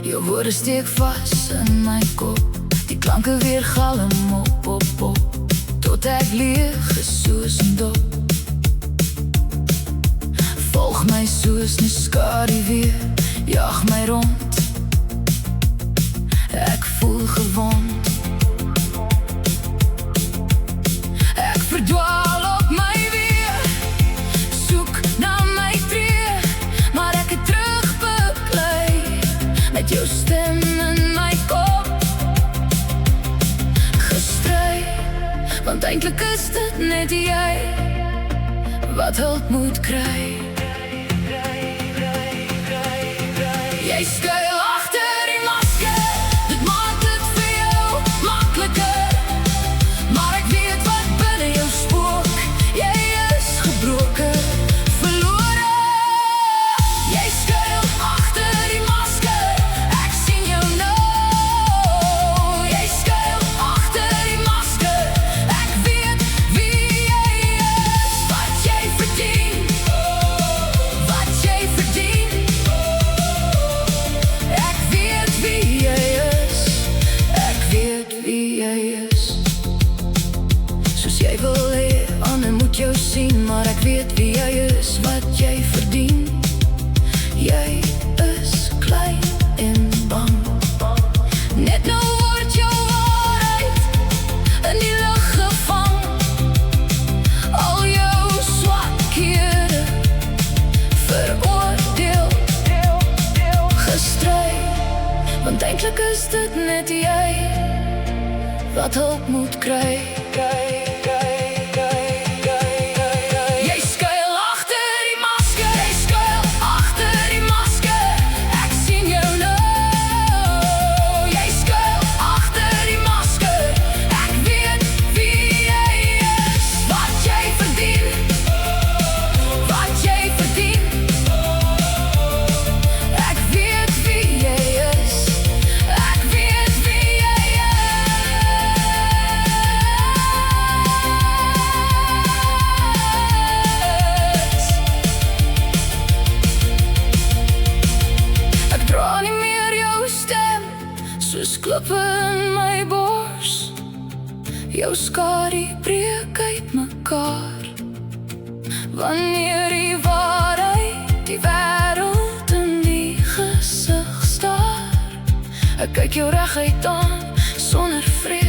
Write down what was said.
Jou woorde steek vas in my kop, die klanke weer galm op, tot ek leeg is soos 'n dop. Volg my soos 'n skadu weer, jag my rond, ek voel gewond. Ek verdwaal op my weer, soek na my tree, maar ek het terugbeklei met jou stem in my kop. Gestry, want eintlik is dit net jy wat hulp moet kry. Jy skuil agter die masker, dit maak dit vir jou makliker, maar ek weet wat binne jou spook. Jy is gebroken, verlore. Jy skuil agter die masker, ek sien jou nou. Jy skuil agter die masker, ek weet wie jy is. Wat jy verdien, wat jy verdien. Ek weet wie jy is, ek weet wie jy is. Soos jy wil hê, ander moet jou sien, maar ek weet wie jy is, wat jy verdien. Jy is klein en bang, net nou word jou waarheid in die lug gevang. Al jou swakhede veroordeel, gestry, want eintlik is dit net jy wat hulp moet kry. Jy skuil agter die masker, jy skuil agter die masker, ek sien jou nou. Jy skuil agter die masker, ek weet wie jy is. Wat jy verdien, wat jy verdien. Ek weet wie jy is, ek weet wie jy is. Ek dra nie meer jou stem, soos klippe in my bors. Jou skadu breek uit mekaar, wanneer die waarheid die wêreld in die gesig staar. Ek kyk jou reguit aan, sonder vrees.